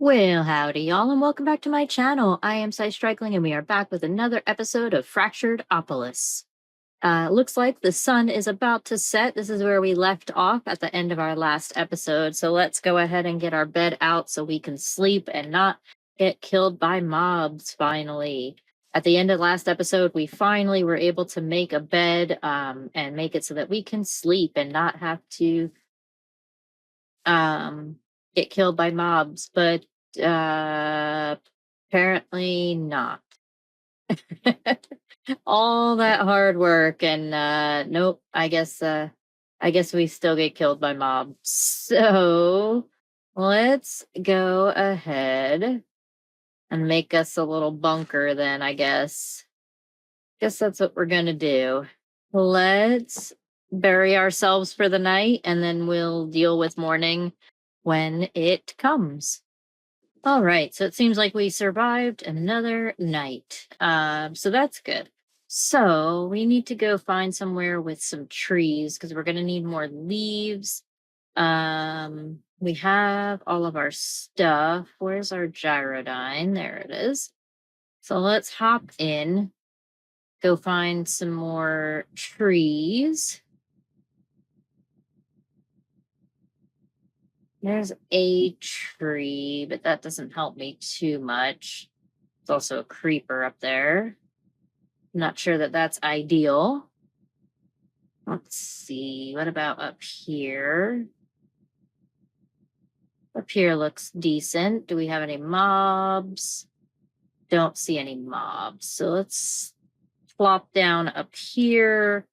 Well, howdy, y'all, and welcome back to my channel. I am Strickling, and we are back with another episode of Fractured Opolis. Looks like the sun is about to set. This is where we left off at the end of our last episode. So let's go ahead and get our bed out so we can sleep and not get killed by mobs finally. At the end of last episode, we finally were able to make a bed and make it so that we can sleep and not have to um, get killed by mobs. But uh, apparently not. All that hard work and nope, I guess we still get killed by mobs. So let's go ahead and make us a little bunker then, I guess. Guess that's what we're gonna do. Let's bury ourselves for the night and then we'll deal with morning when it comes. All right, so it seems like we survived another night. So that's good. So we need to go find somewhere with some trees because we're gonna need more leaves. We have all of our stuff. Where's our gyrodyne? There it is. So let's hop in, go find some more trees. There's a tree, but that doesn't help me too much. There's also a creeper up there. Not sure that that's ideal. Let's see. What about up here? Up here looks decent. Do we have any mobs? Don't see any mobs. So let's plop down up here.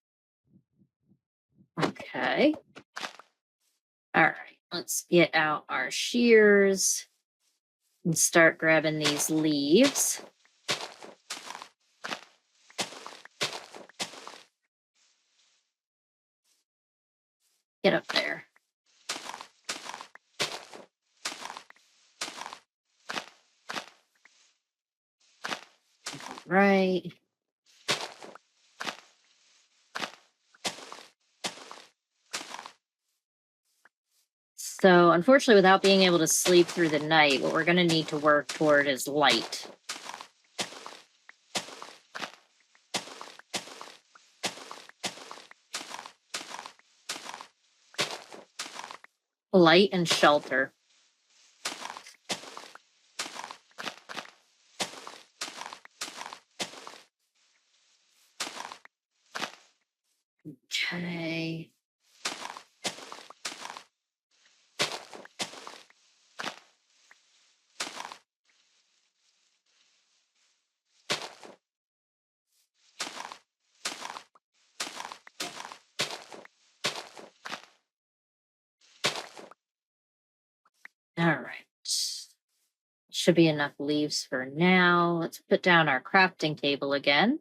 Okay. All right. Let's get out our shears and start grabbing these leaves. Get up there. Right. So, unfortunately, without being able to sleep through the night, what we're going to need to work toward is light. Light and shelter. Okay. All right. Should be enough leaves for now. Let's put down our crafting table again.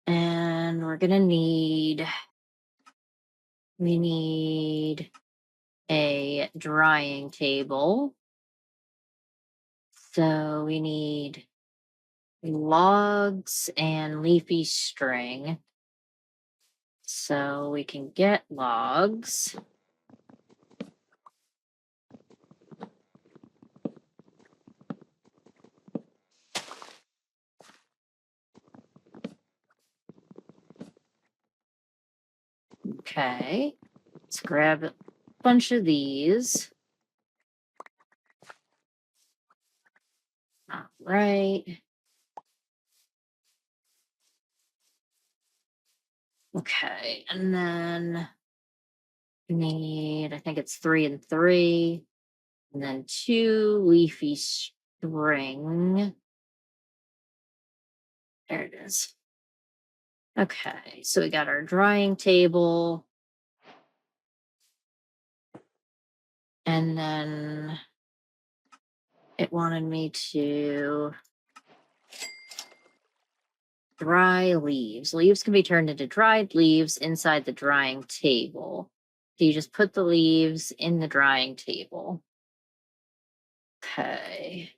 And we're going to we need a drying table. So we need logs and leafy string. So we can get logs. Okay. Let's grab a bunch of these. All right. Okay. And then we need, I think it's 3 and 3. And then 2 leafy string. There it is. Okay. So we got our drying table. And then it wanted me to dry leaves. Leaves can be turned into dried leaves inside the drying table. So you just put the leaves in the drying table. Okay.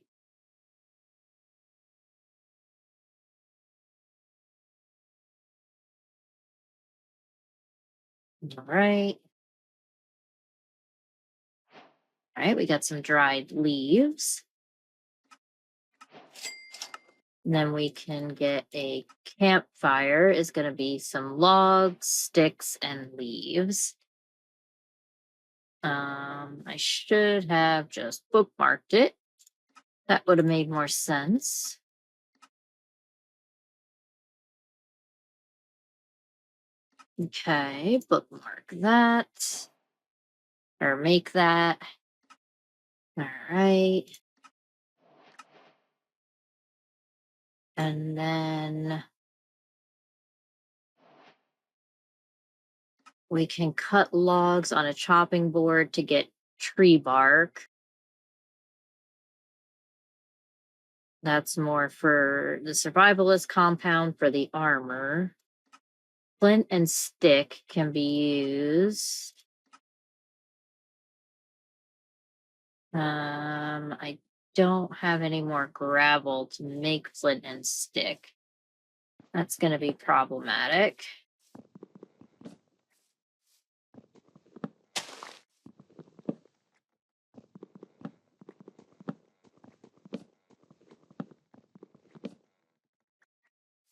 All right. All right, we got some dried leaves. And then we can get a campfire. Is going to be some logs, sticks, and leaves. I should have just bookmarked it. That would have made more sense. Okay, bookmark that. Or make that. All right. And then we can cut logs on a chopping board to get tree bark. That's more for the survivalist compound for the armor. Flint and stick can be used. I don't have any more gravel to make flint and stick. That's going to be problematic.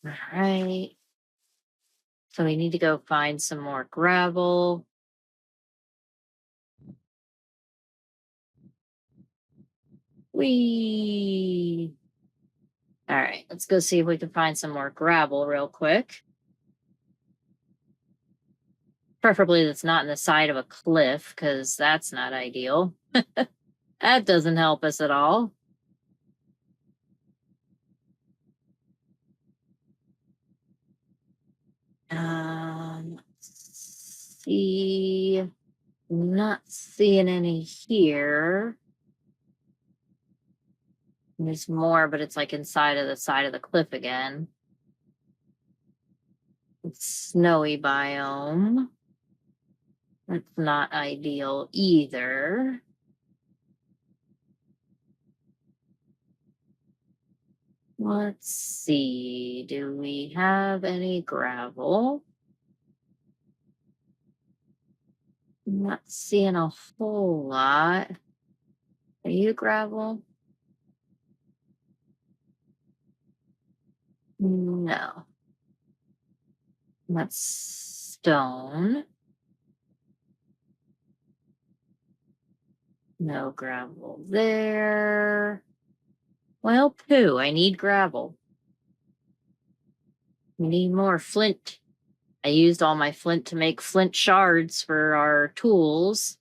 All right. So we need to go find some more gravel. Whee! All right, let's go see if we can find some more gravel real quick. Preferably that's not in the side of a cliff, because that's not ideal. That doesn't help us at all. Let's see. Not seeing any here. There's more, but it's like inside of the side of the cliff again. It's snowy biome. That's not ideal either. Let's see. Do we have any gravel? I'm not seeing a whole lot. Are you gravel? No. That's stone. No gravel there. Well, poo, I need gravel. We need more flint. I used all my flint to make flint shards for our tools.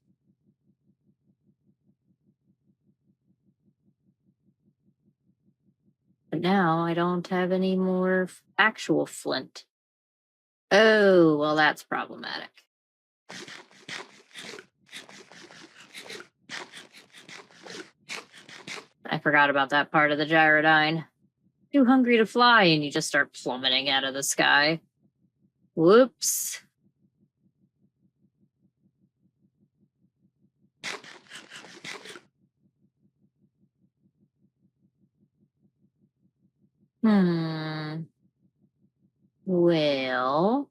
But now I don't have any more actual flint. Oh, well, that's problematic. I forgot about that part of the gyrodyne. Too hungry to fly, and you just start plummeting out of the sky. Whoops. Well,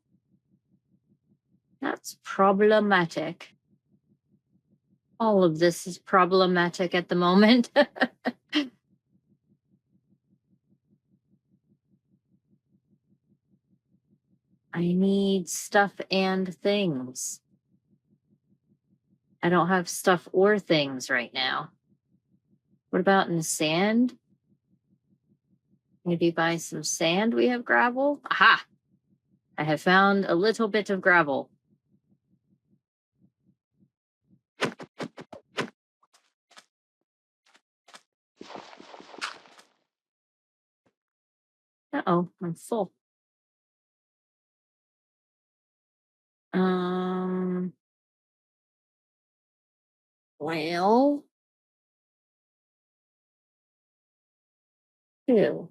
that's problematic. All of this is problematic at the moment. I need stuff and things. I don't have stuff or things right now. What about in the sand? Maybe buy some sand. We have gravel. Aha! I have found a little bit of gravel. Uh-oh, I'm full. Um, well, ew.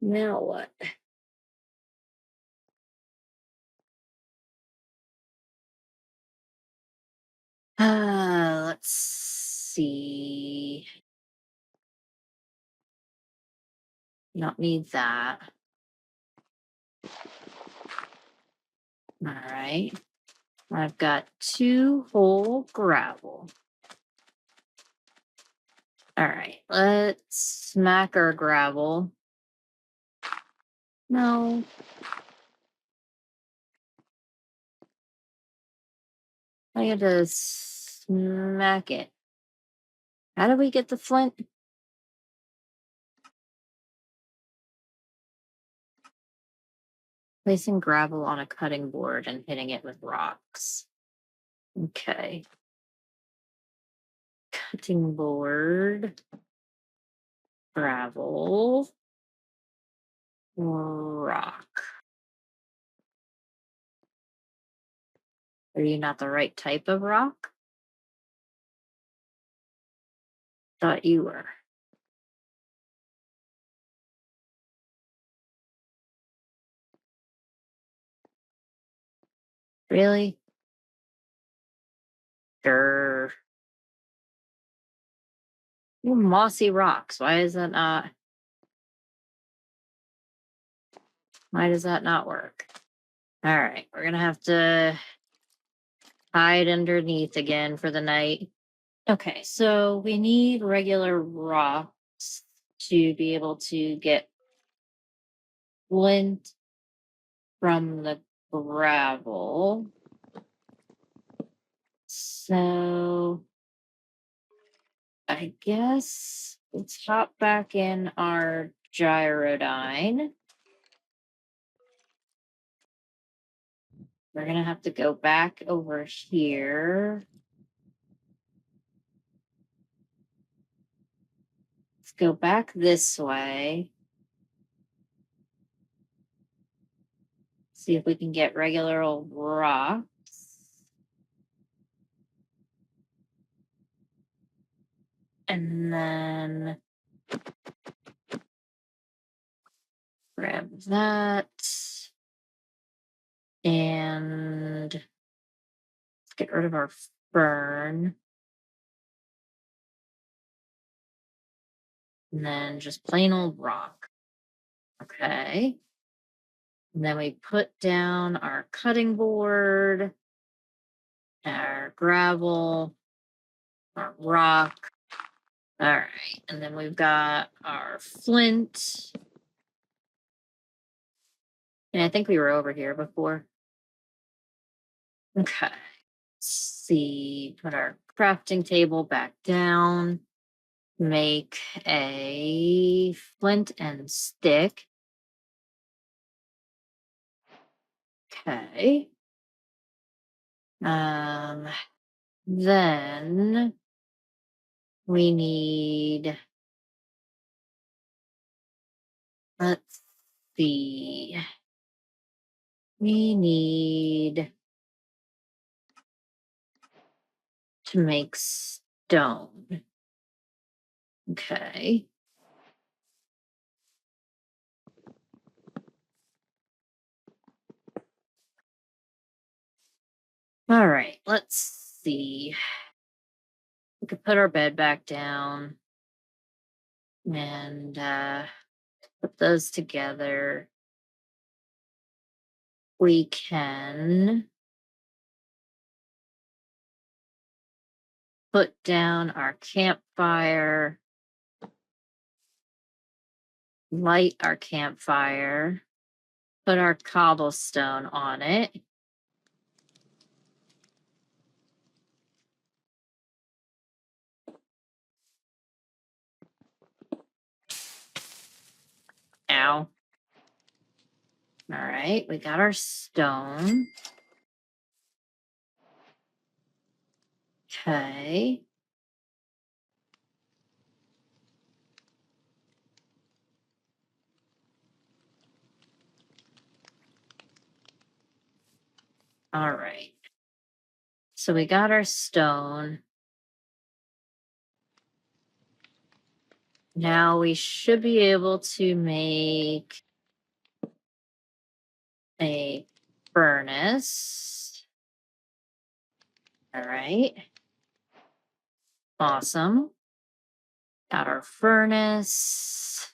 Now what? Let's see. Not need that. All right. I've got 2 whole gravel. All right, let's smack our gravel. No. I had to smack it. How do we get the flint? Placing gravel on a cutting board and hitting it with rocks. Okay. Cutting board, gravel, rock. Are you not the right type of rock? Thought you were. Really? Sure. Ooh, mossy rocks. Why is that not? Why does that not work? All right, we're gonna have to hide underneath again for the night. Okay, so we need regular rocks to be able to get flint from the gravel. So I guess let's hop back in our gyrodyne. We're gonna have to go back over here. Let's go back this way. See if we can get regular old rocks. And then grab that. And let's get rid of our fern. And then just plain old rock. Okay. And then we put down our cutting board, our gravel, our rock. All right. And then we've got our flint. And I think we were over here before. Okay. Let's see. Put our crafting table back down. Make a flint and stick. Okay. Then we need, let's see. We need to make stone. Okay. All right, let's see. We could put our bed back down and put those together. We can put down our campfire, light our campfire, put our cobblestone on it. Ow. All right, we got our stone. Okay. All right. So we got our stone. Now we should be able to make a furnace. All right. Awesome. Got our furnace.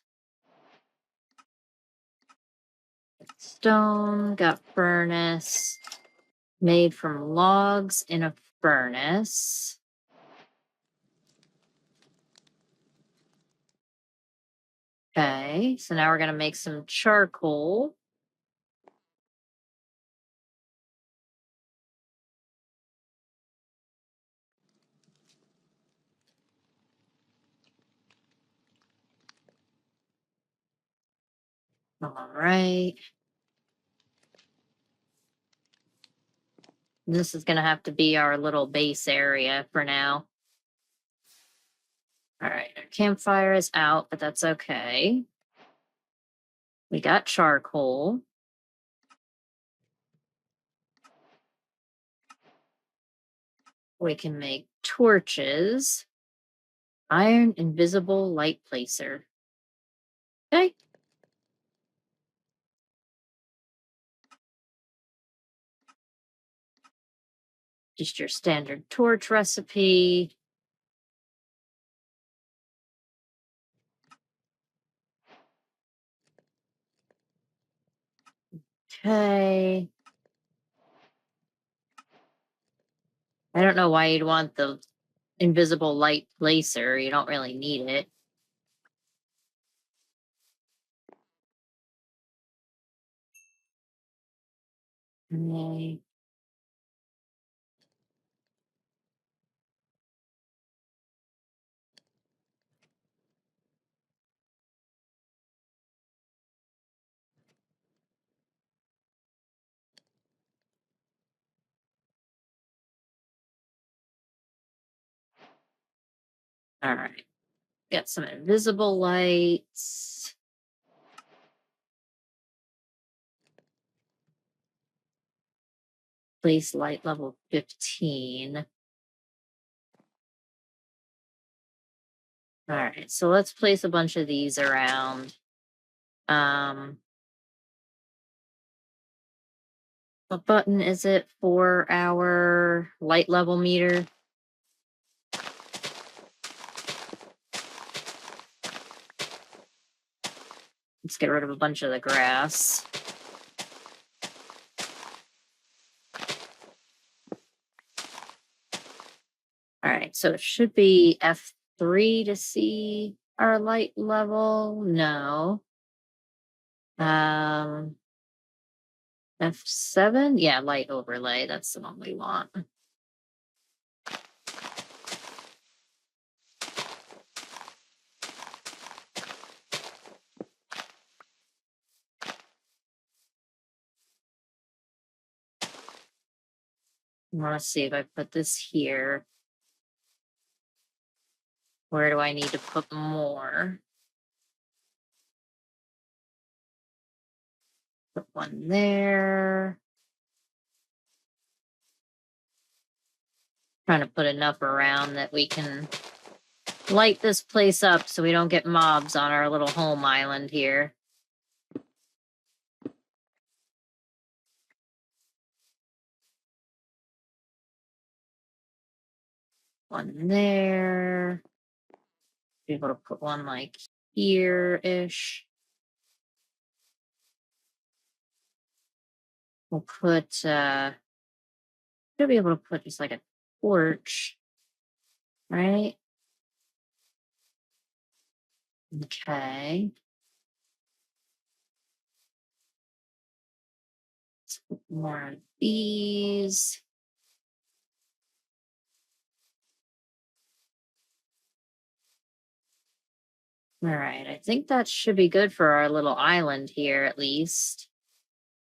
Stone, got furnace. Made from logs in a furnace. Okay, so now we're gonna make some charcoal. All right. This is gonna have to be our little base area for now. All right, our campfire is out, but that's okay. We got charcoal. We can make torches. Iron invisible light placer. Okay. Just your standard torch recipe. Okay. I don't know why you'd want the invisible light placer. You don't really need it. Okay. All right. Got some invisible lights. Place light level 15. All right. So let's place a bunch of these around. Um, what button is it for our light level meter? Let's get rid of a bunch of the grass. All right, so it should be F3 to see our light level. No. Um, F7? Yeah, light overlay. That's the one we want. Let's see if I put this here. Where do I need to put more? Put one there. Trying to put enough around that we can light this place up so we don't get mobs on our little home island here. One there. Be able to put one like here-ish. We'll put should be able to put just like a torch, right? Okay. Let's put more of these. All right, I think that should be good for our little island here, at least.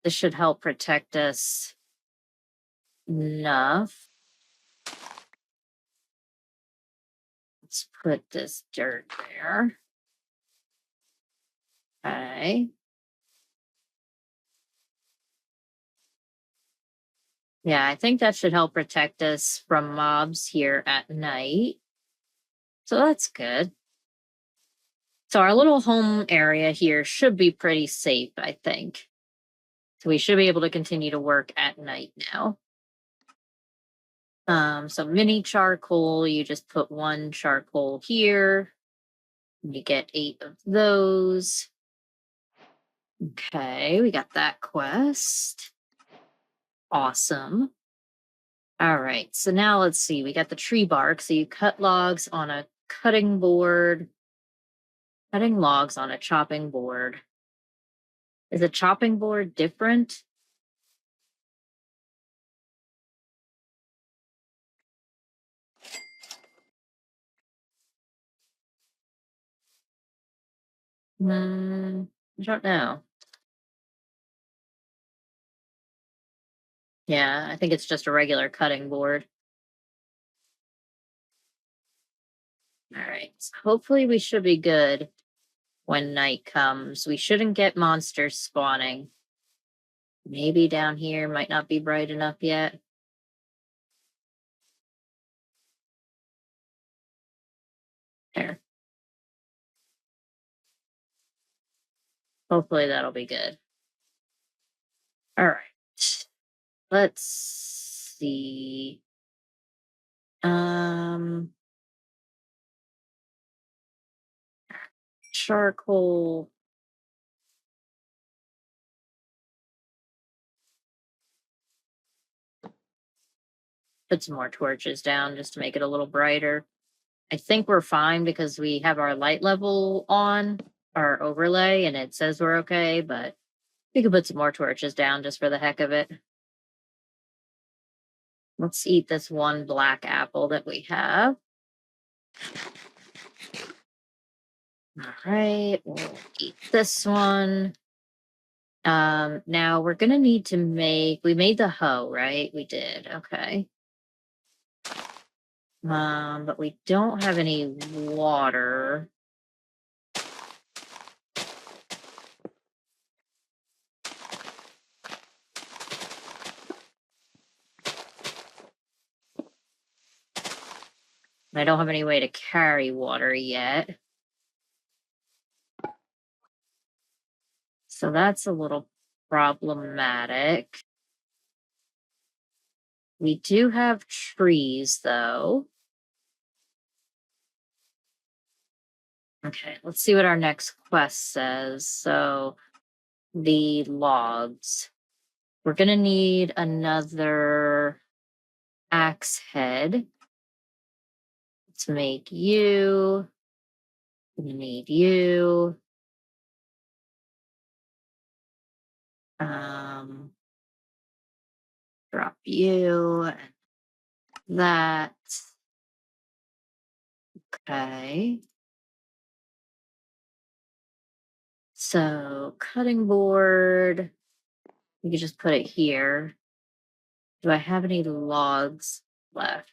This should help protect us enough. Let's put this dirt there. Okay. Yeah, I think that should help protect us from mobs here at night. So that's good. So our little home area here should be pretty safe, I think. So we should be able to continue to work at night now. So mini charcoal, you just put one charcoal here. You get 8 of those. Okay, we got that quest. Awesome. All right, so now let's see. We got the tree bark. So you cut logs on a cutting board. Cutting logs on a chopping board. Is a chopping board different? I don't know. Yeah, I think it's just a regular cutting board. All right. So hopefully we should be good when night comes. We shouldn't get monsters spawning. Maybe down here might not be bright enough yet. There. Hopefully that'll be good. All right. Let's see. Um, Charcoal. Put some more torches down just to make it a little brighter. I think we're fine because we have our light level on, our overlay, and it says we're okay, but we could put some more torches down just for the heck of it. Let's eat this one black apple that we have. All right, we'll eat this one. Now we're gonna need to we made the hoe, right? We did, okay. But we don't have any water. I don't have any way to carry water yet. So that's a little problematic. We do have trees, though. Okay, let's see what our next quest says. So, the logs. We're going to need another axe head. Let's make you. We need you. Drop you. That. Okay. So, cutting board. We could just put it here. Do I have any logs left?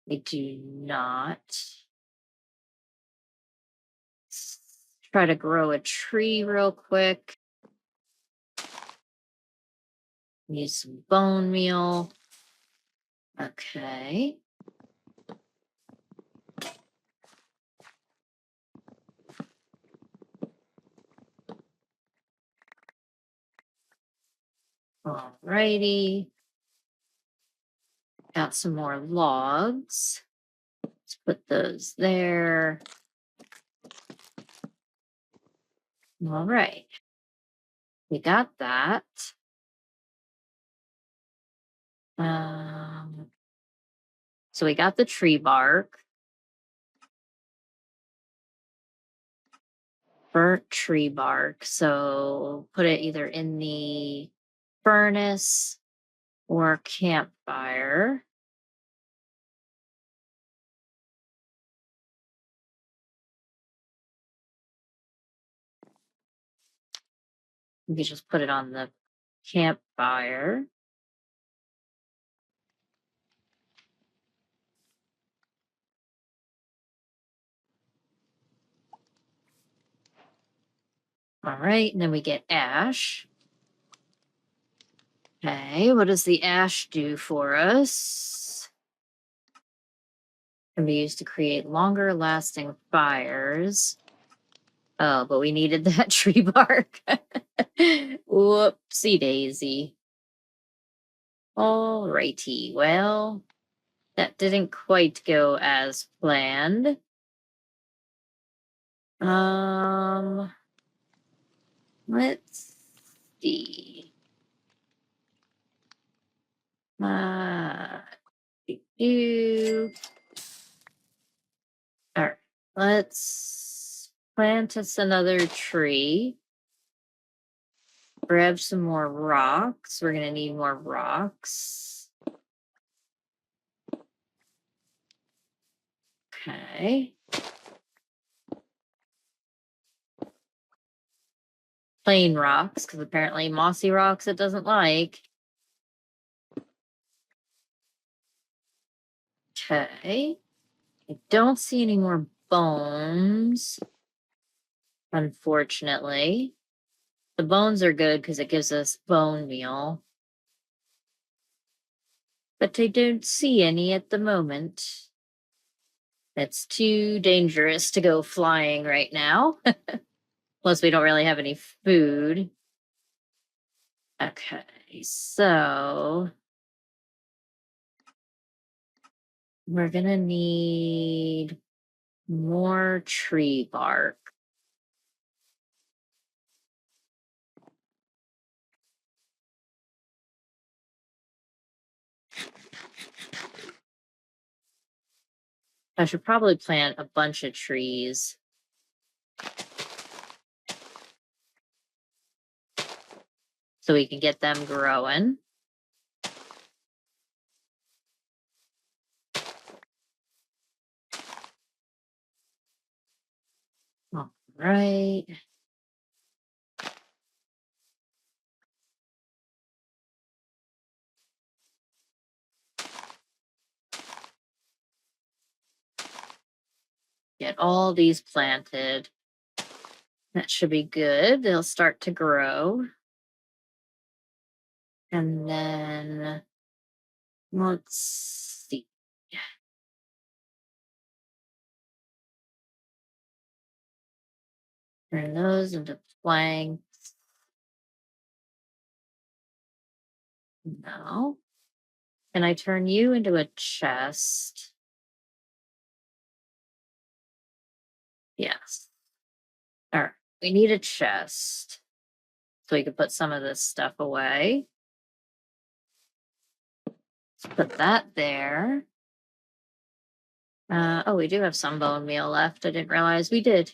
I do not. Let's try to grow a tree real quick. Use some bone meal. Okay. Alrighty. Got some more logs. Let's put those there. All right. We got that. So we got the tree bark. Burnt tree bark. So put it either in the furnace or campfire. You can just put it on the campfire. All right, and then we get ash. Okay, what does the ash do for us? Can be used to create longer lasting fires. Oh, but we needed that tree bark. Whoopsie daisy. Alrighty, well, that didn't quite go as planned. Let's see. Do. All right, let's plant us another tree. Grab some more rocks. We're gonna need more rocks. Okay. Plain rocks, because apparently mossy rocks it doesn't like. Okay. I don't see any more bones, unfortunately. The bones are good because it gives us bone meal. But I don't see any at the moment. It's too dangerous to go flying right now. Plus, we don't really have any food. Okay, so we're gonna need more tree bark. I should probably plant a bunch of trees. So we can get them growing. All right. Get all these planted. That should be good. They'll start to grow. And then let's see. Turn those into planks. No. Can I turn you into a chest? Yes. All right. We need a chest. So we can put some of this stuff away. Let's put that there. Oh, we do have some bone meal left. I didn't realize we did.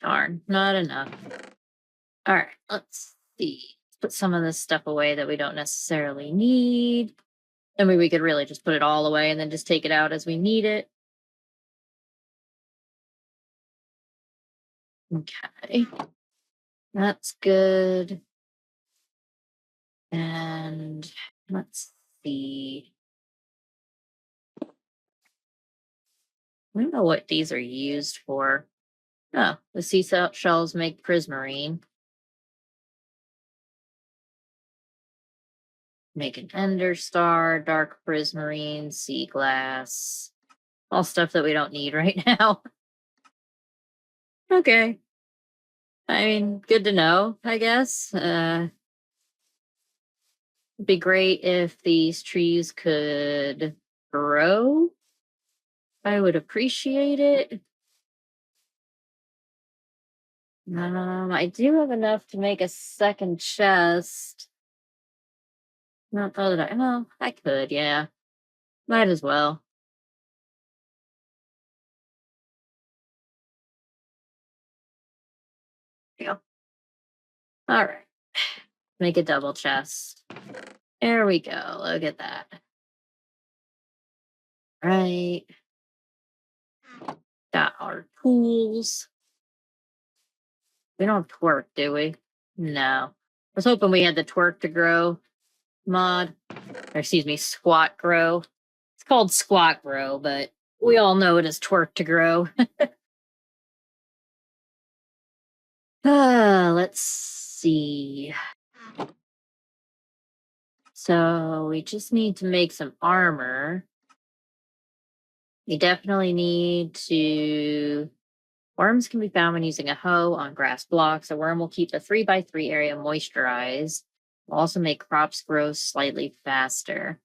Darn, not enough. All right, let's see. Let's put some of this stuff away that we don't necessarily need. I mean, we could really just put it all away and then just take it out as we need it. Okay. That's good. And let's see. I don't know what these are used for. Oh, the seashells make prismarine. Make an ender star, dark prismarine, sea glass. All stuff that we don't need right now. Okay. I mean, good to know, I guess. It'd be great if these trees could grow. I would appreciate it. I do have enough to make a second chest. Not know that well, I could, yeah. Might as well. There you go. All right. Make a double chest. There we go. Look at that. Right. Got our tools. We don't have twerk, do we? No. I was hoping we had the twerk to grow mod. Or excuse me, squat grow. It's called squat grow, but we all know it is twerk to grow. Let's see. So we just need to make some armor. We definitely need to. Worms can be found when using a hoe on grass blocks. A worm will keep the 3x3 area moisturized. Will also make crops grow slightly faster.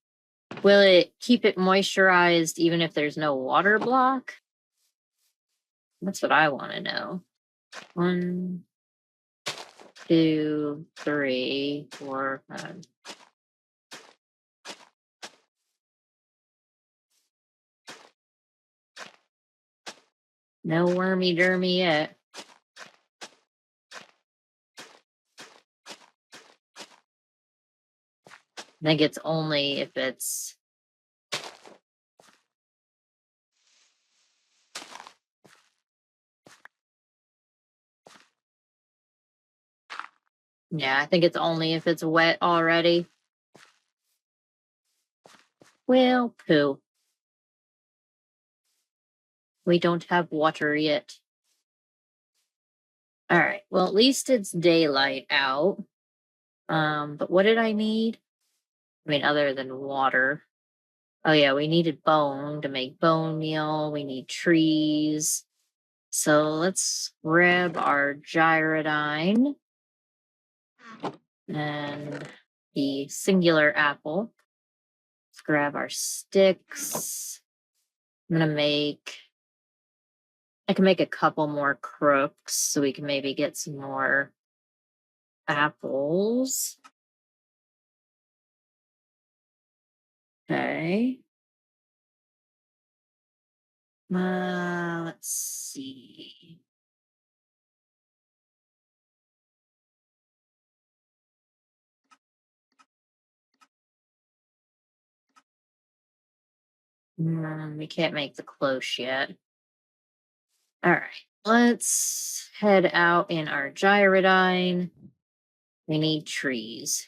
Will it keep it moisturized even if there's no water block? That's what I want to know. 1, 2, 3, 4, 5. No wormy dermy yet. I think it's only if it's... Yeah, I think it's only if it's wet already. Well, poo. We don't have water yet. All right. Well, at least it's daylight out. But what did I need? I mean, other than water. Oh yeah, we needed bone to make bone meal. We need trees. So let's grab our gyrodyne and the singular apple. Let's grab our sticks. I can make a couple more crooks so we can maybe get some more apples. Okay. Let's see. We can't make the cloche yet. All right. Let's head out in our gyrodyne. We need trees.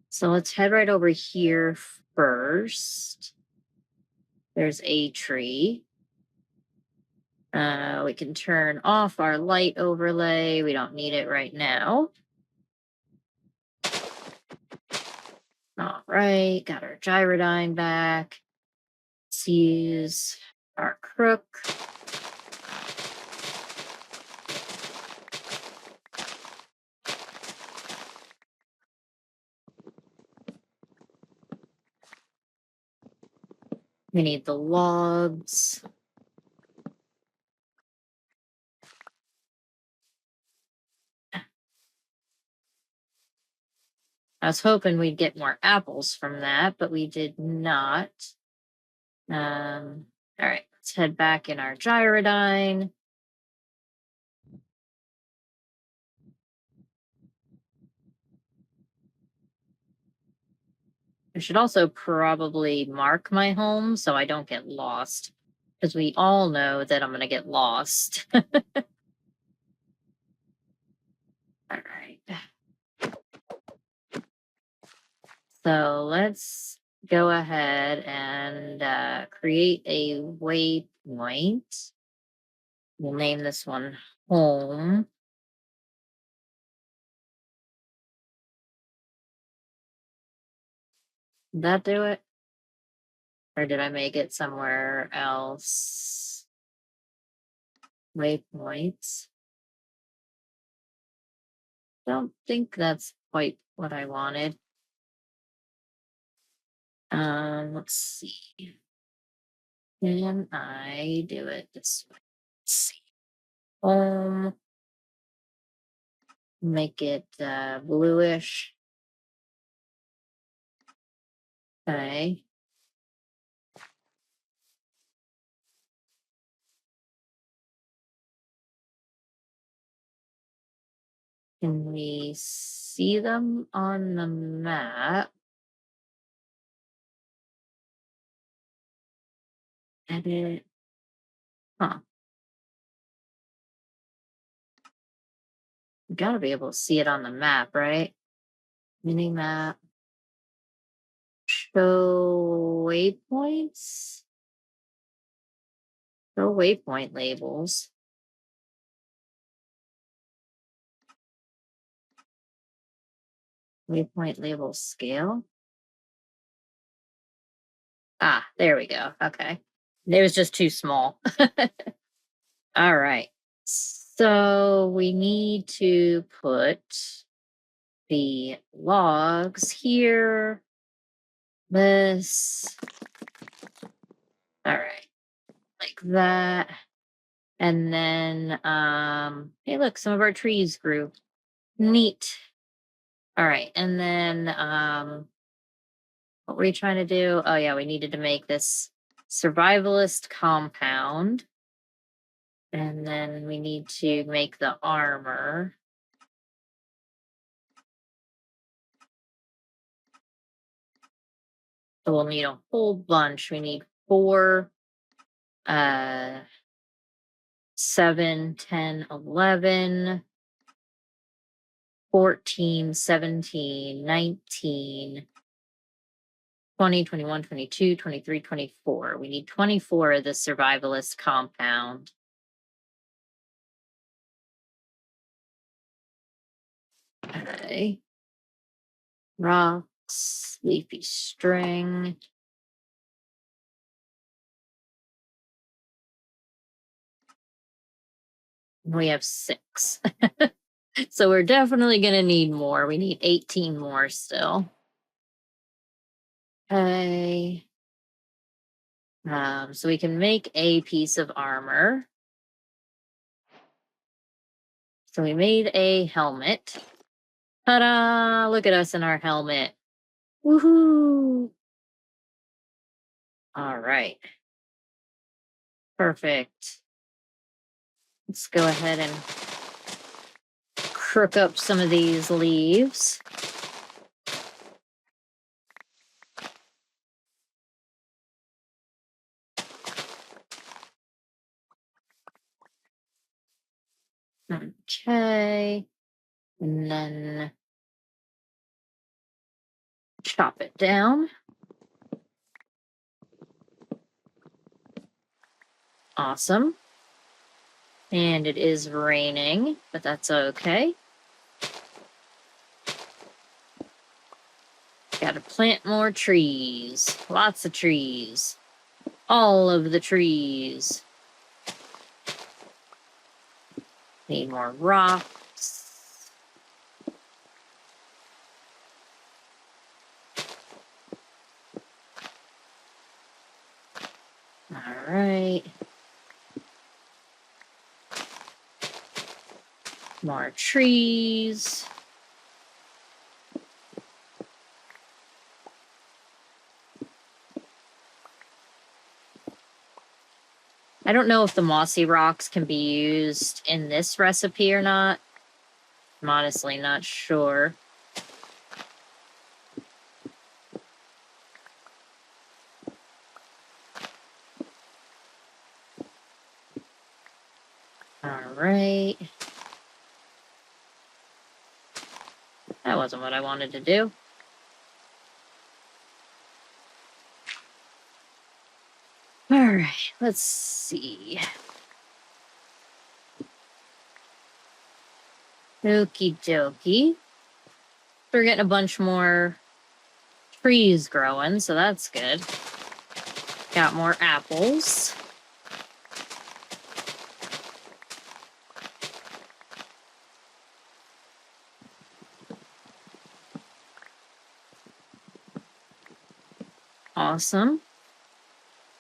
So let's head right over here first. There's a tree. We can turn off our light overlay. We don't need it right now. All right, got our gyrodyne back. Let's use our crook. We need the logs. I was hoping we'd get more apples from that, but we did not. All right, let's head back in our gyrodyne. I should also probably mark my home so I don't get lost, because we all know that I'm going to get lost. All right. So let's go ahead and create a waypoint. We'll name this one home. Did that do it? Or did I make it somewhere else? Waypoints. Don't think that's quite what I wanted. Let's see. Can I do it this way? Let's see. Make it bluish. Okay. Can we see them on the map? Edit. Huh. You gotta be able to see it on the map, right? Mini map. Show waypoints. Show waypoint labels. Waypoint label scale. Ah, there we go. Okay. It was just too small. All right. So we need to put the logs here. This. All right. Like that. And then, hey, look, some of our trees grew. Neat. All right. And then, what were you trying to do? Oh, yeah, we needed to make this survivalist compound. And then we need to make the armor. So we'll need a whole bunch. We need 4, 7, 10, 11, 14, 17, 19, 20, 21, 22, 23, 24. We need 24 of the survivalist compound. Okay. Rocks, leafy string. We have 6. So we're definitely going to need more. We need 18 more still. Okay. So we can make a piece of armor. So we made a helmet. Ta-da! Look at us in our helmet. Woohoo! All right. Perfect. Let's go ahead and crook up some of these leaves. Okay. And then chop it down. Awesome. And it is raining, but that's okay. Gotta plant more trees. Lots of trees. All of the trees. Need more rocks. All right. More trees. I don't know if the mossy rocks can be used in this recipe or not. I'm honestly not sure. All right. That wasn't what I wanted to do. All right, let's see. Okie dokie. We're getting a bunch more trees growing, so that's good. Got more apples. Awesome.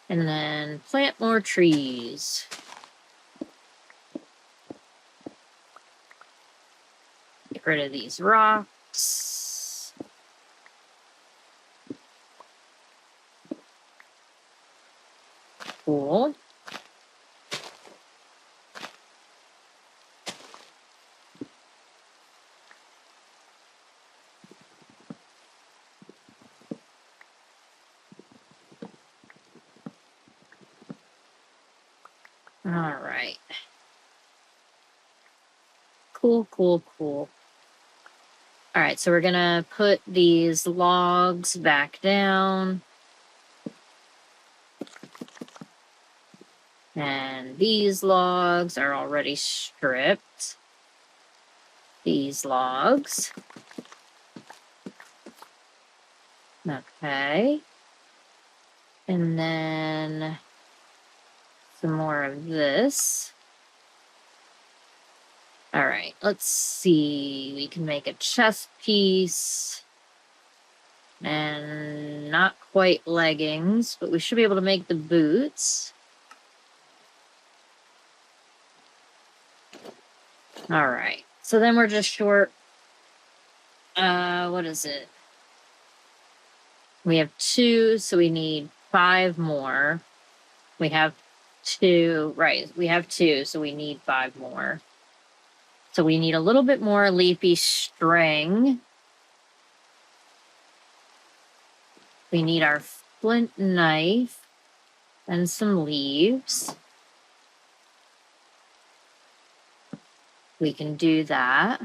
And then plant more trees. Get rid of these rocks. Cool. All right. Cool, cool, cool. All right, so we're gonna put these logs back down. And these logs are already stripped. These logs. Okay. And then some more of this. All right, let's see. We can make a chest piece. And not quite leggings, but we should be able to make the boots. All right, so then we're just short. What is it? We have 2, so we need 5 more. We have 2, right? We have 2, so we need 5 more. So we need a little bit more leafy string. We need our flint knife and some leaves. We can do that.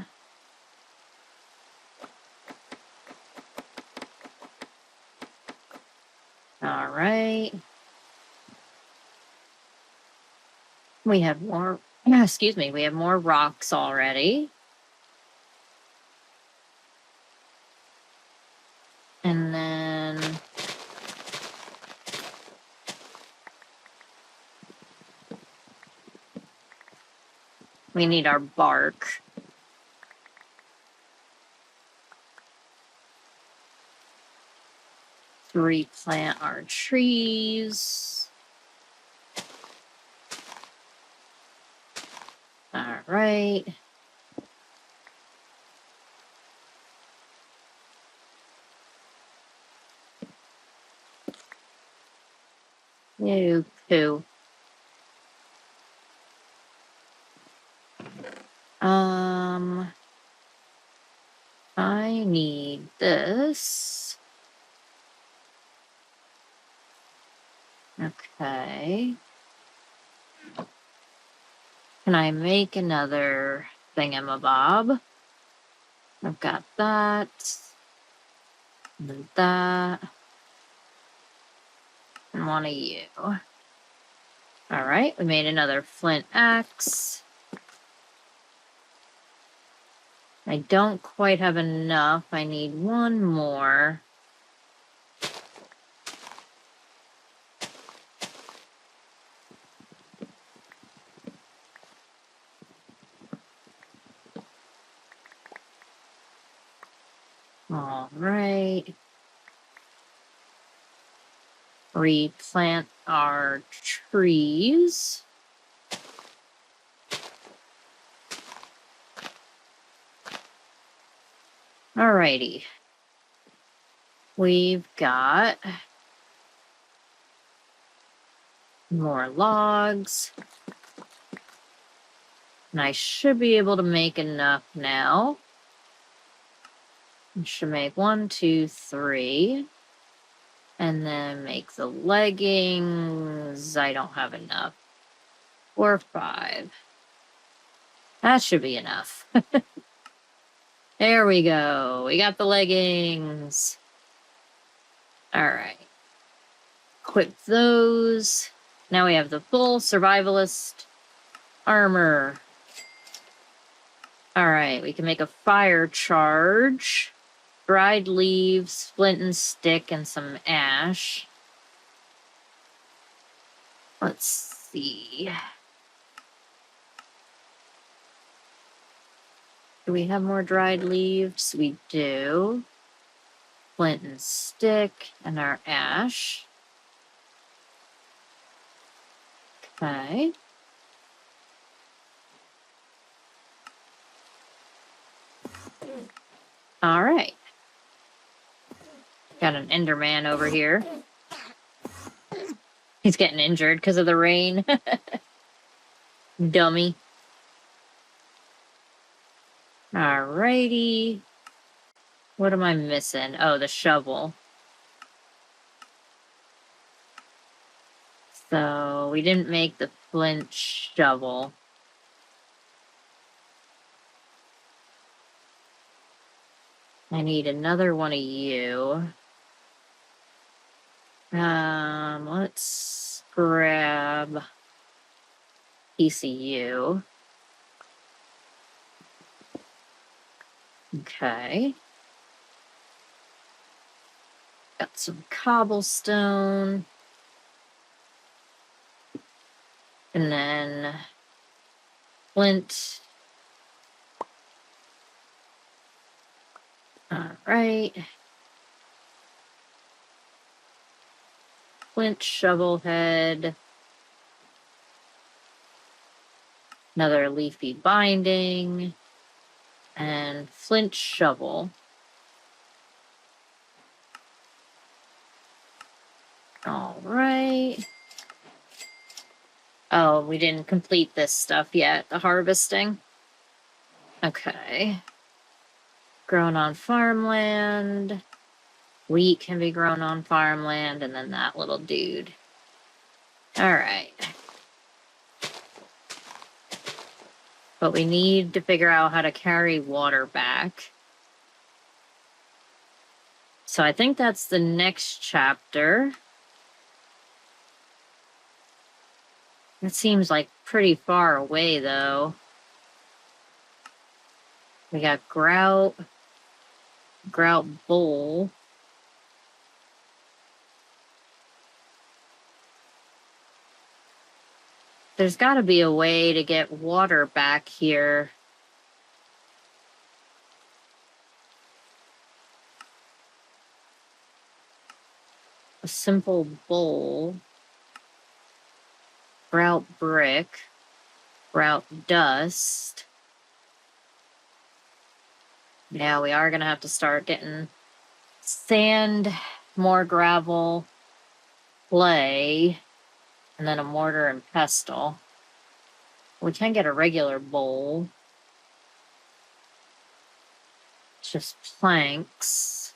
All right. We have more, excuse me, we have more rocks already. And then we need our bark. To replant our trees. All right. Ew, poo. I need this. Okay. Can I make another thingamabob? I've got that. And that. And one of you. Alright, we made another flint axe. I don't quite have enough. I need one more. Alright. Replant our trees. Alrighty. We've got more logs. And I should be able to make enough now. I should make 1, 2, 3. And then make the leggings. I don't have enough. 4, 5. That should be enough. There we go. We got the leggings. Alright. Equip those. Now we have the full survivalist armor. Alright, we can make a fire charge. Dried leaves, flint and stick, and some ash. Let's see. Do we have more dried leaves? We do. Flint and stick and our ash. Okay. All right. Got an Enderman over here. He's getting injured because of the rain. Dummy. Alrighty. What am I missing? Oh, the shovel. So we didn't make the flint shovel. I need another one of you. Let's grab ECU. Okay. Got some cobblestone. And then flint. All right. Flint shovel head. Another leafy binding. And flint shovel. All right. Oh, we didn't complete this stuff yet, the harvesting. Okay. Grown on farmland. Wheat can be grown on farmland, and then that little dude. All right. But we need to figure out how to carry water back. So I think that's the next chapter. It seems like pretty far away, though. We got grout bowl. There's got to be a way to get water back here. A simple bowl. Grout brick. Grout dust. Yeah, we are going to have to start getting sand, more gravel, clay, and then a mortar and pestle. We can get a regular bowl. It's just planks.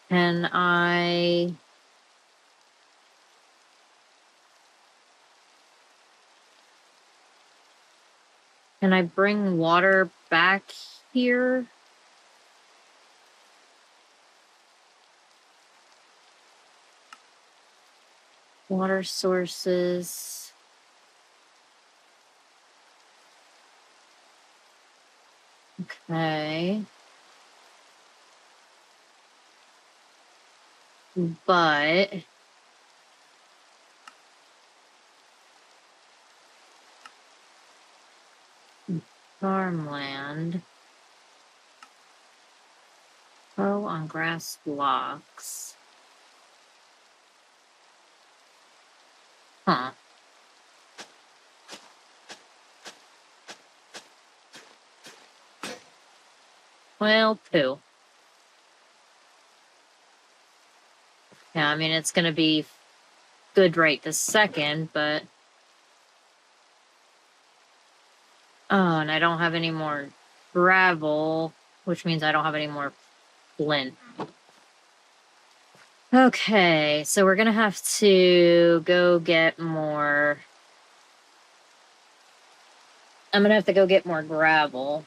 Can I bring water back here? Water sources. Okay. But farmland. Grow on grass blocks. Huh. Well, poo. Yeah, I mean, it's going to be good right this second, but... Oh, and I don't have any more gravel, which means I don't have any more flint. Okay, so we're going to have to go get more... I'm going to have to go get more gravel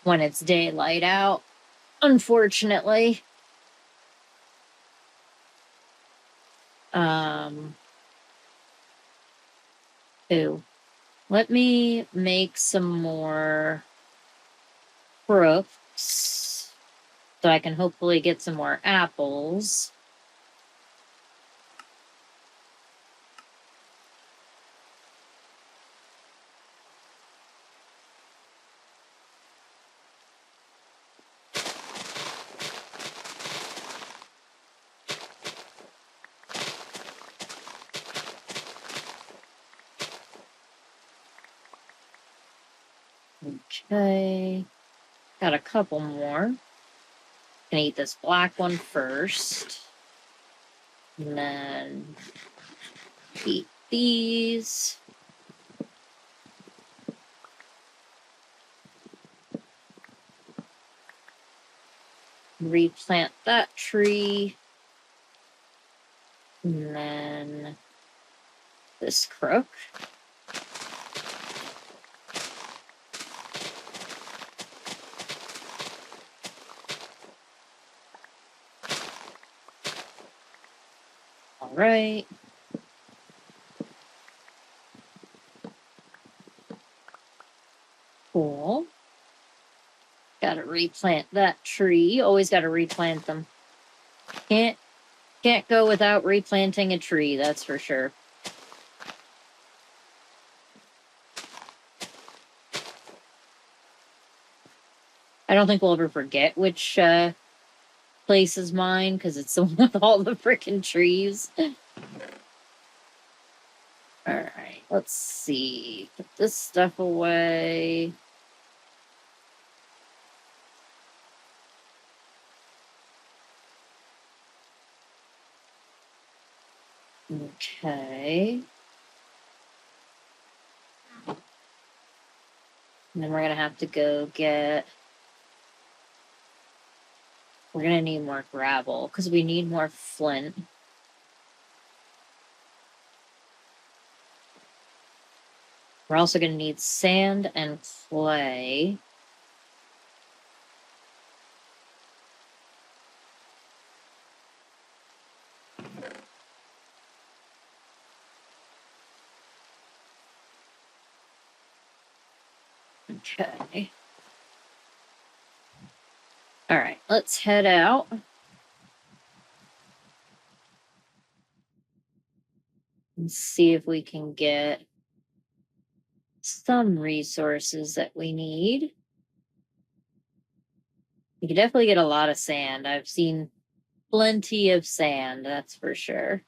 when it's daylight out, unfortunately. Ooh. Let me make some more crooks so I can hopefully get some more apples. Okay. Got a couple more. Gonna eat this black one first. And then eat these. Replant that tree. And then this crook. All right. Cool. Gotta replant that tree. Always gotta replant them. Can't go without replanting a tree, that's for sure. I don't think we'll ever forget which place is mine, because it's the one with all the freaking trees. Alright, let's see. Put this stuff away. Okay. And then we're gonna have to go get... We're gonna need more gravel because we need more flint. We're also gonna need sand and clay. Okay. All right, let's head out. And see if we can get some resources that we need. You can definitely get a lot of sand. I've seen plenty of sand, that's for sure.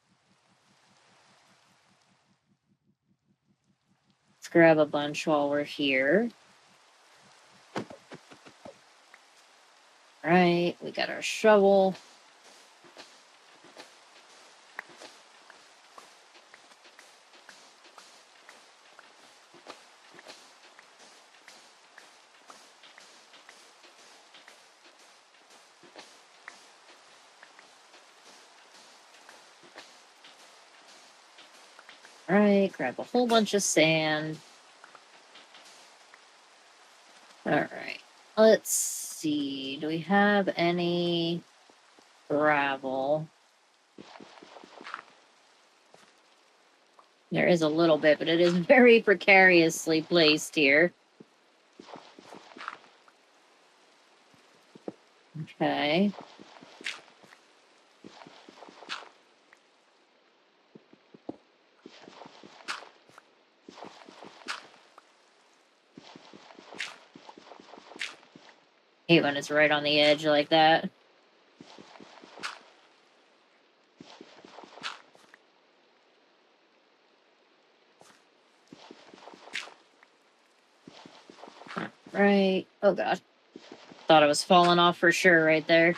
Let's grab a bunch while we're here. All right, we got our shovel. All right, grab a whole bunch of sand. All right, let's see. Do we have any gravel? There is a little bit, but it is very precariously placed here. Okay. Hate when it's right on the edge like that. Right. Oh, God. Thought it was falling off for sure right there.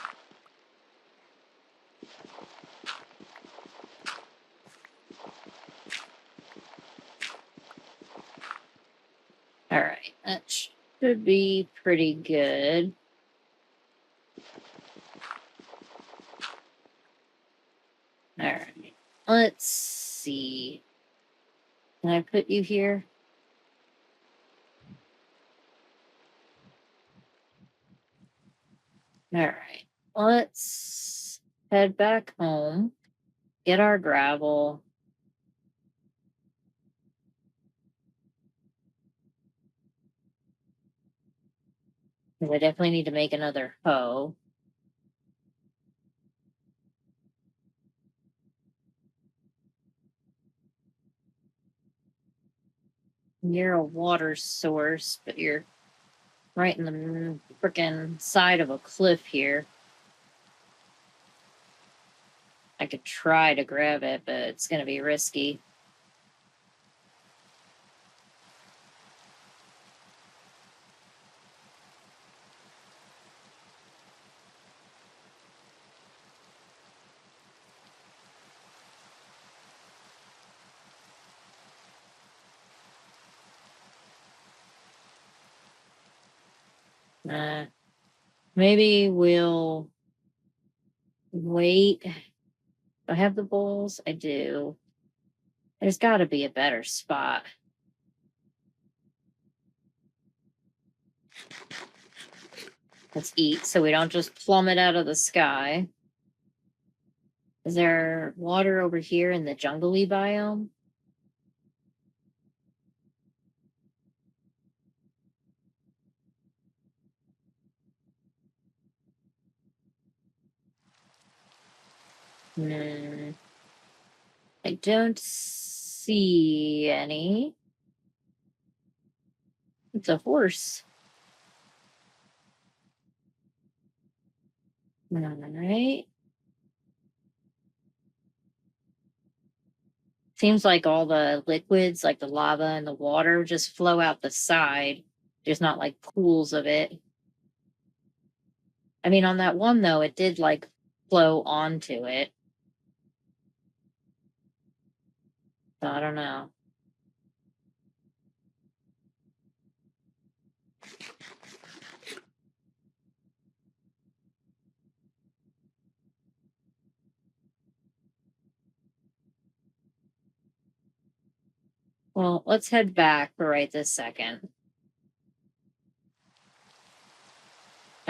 All right. That should be pretty good. All right. Let's see. Can I put you here? All right. Let's head back home, get our gravel. Because I definitely need to make another hoe. You're a water source, but you're right in the frickin' side of a cliff here. I could try to grab it, but it's going to be risky. Maybe we'll wait. Do I have the bowls? I do. There's got to be a better spot. Let's eat so we don't just plummet out of the sky. Is there water over here in the jungly biome? I don't see any. It's a horse. All right. Seems like all the liquids, like the lava and the water, just flow out the side. There's not like pools of it. I mean, on that one, though, it did like flow onto it. I don't know. Well, let's head back for right this second.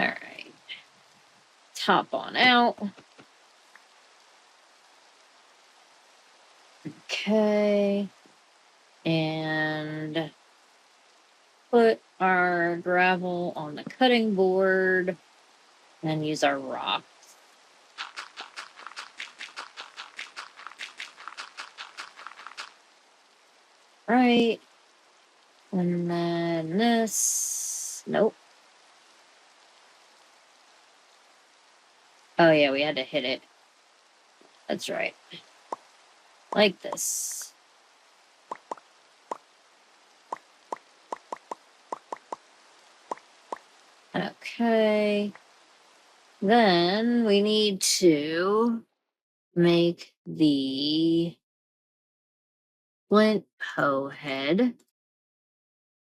All right. Top on out. Okay. And put our gravel on the cutting board and use our rock. Right. And then this. Nope. Oh, yeah, we had to hit it. That's right. Like this. Okay. Then we need to make the flint hoe head.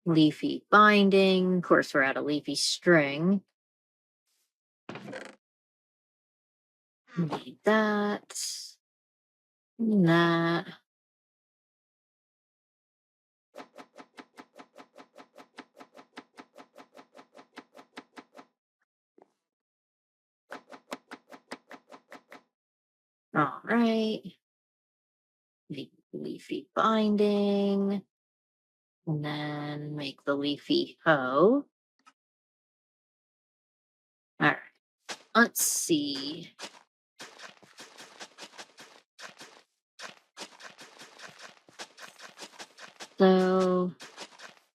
Leafy binding. Of course, we're out of leafy string. Need that. And that. All right. Make leafy binding. And then make the leafy hoe. All right. Let's see. So,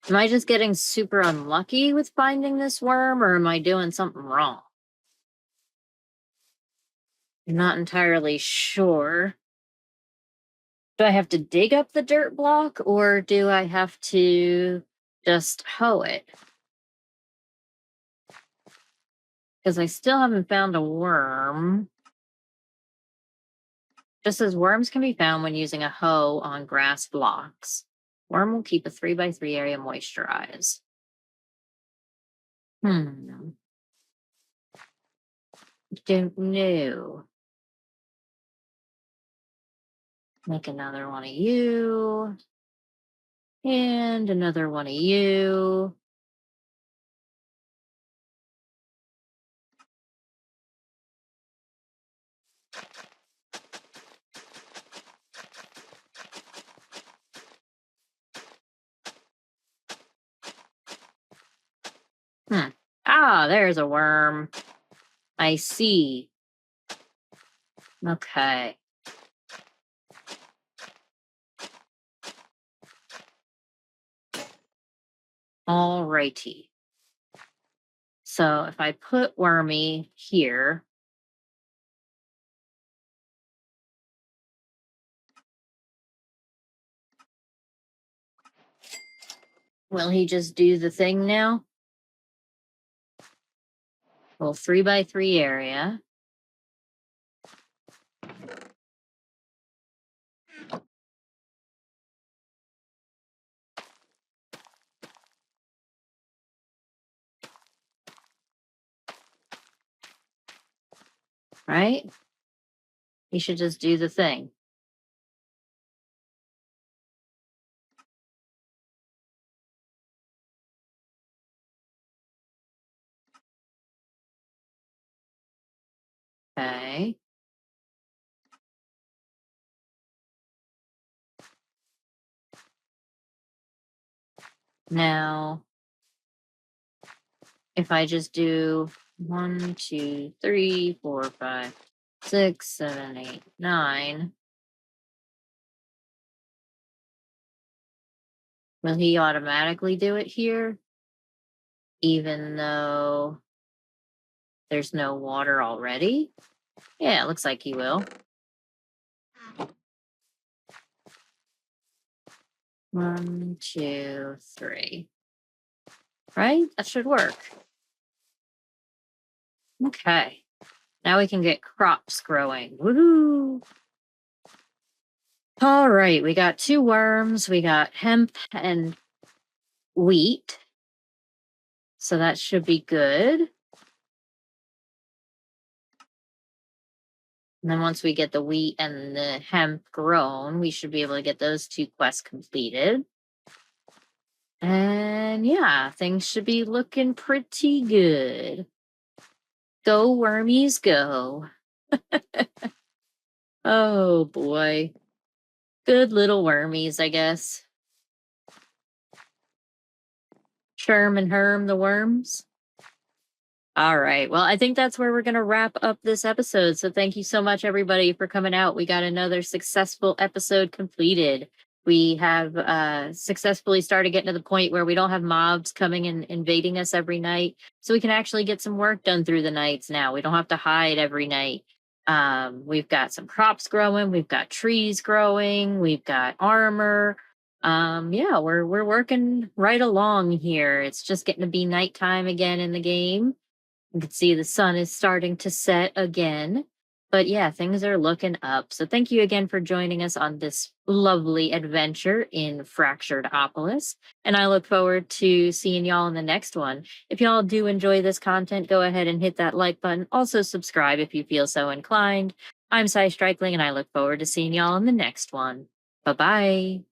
am I just getting super unlucky with finding this worm, or am I doing something wrong? I'm not entirely sure. Do I have to dig up the dirt block, or do I have to just hoe it? Because I still haven't found a worm. Just says worms can be found when using a hoe on grass blocks. Worm will keep a 3x3 area moisturized. Don't know. Make another one of you. And another one of you. Ah, there's a worm. I see. Okay. Alrighty. So if I put Wormy here, will he just do the thing now? Well, 3x3 area. Right? He should just do the thing. Okay. Now, if I just do 1, 2, 3, 4, 5, 6, 7, 8, 9, will he automatically do it here? Even though there's no water already? Yeah, it looks like he will. 1, 2, 3. Right? That should work. Okay. Now we can get crops growing. Woohoo! All right, we got 2 worms, we got hemp and wheat. So that should be good. And then once we get the wheat and the hemp grown, we should be able to get those 2 quests completed. And yeah, things should be looking pretty good. Go wormies, go. Oh boy. Good little wormies, I guess. Sherm and Herm the worms. All right. Well, I think that's where we're going to wrap up this episode. So thank you so much, everybody, for coming out. We got another successful episode completed. We have successfully started getting to the point where we don't have mobs coming and invading us every night. So we can actually get some work done through the nights now. We don't have to hide every night. We've got some crops growing. We've got trees growing. We've got armor. Yeah, we're working right along here. It's just getting to be nighttime again in the game. You can see the sun is starting to set again. But yeah, things are looking up. So thank you again for joining us on this lovely adventure in Fractured Opolis. And I look forward to seeing y'all in the next one. If y'all do enjoy this content, go ahead and hit that like button. Also subscribe if you feel so inclined. I'm Cy Strikling, and I look forward to seeing y'all in the next one. Bye-bye.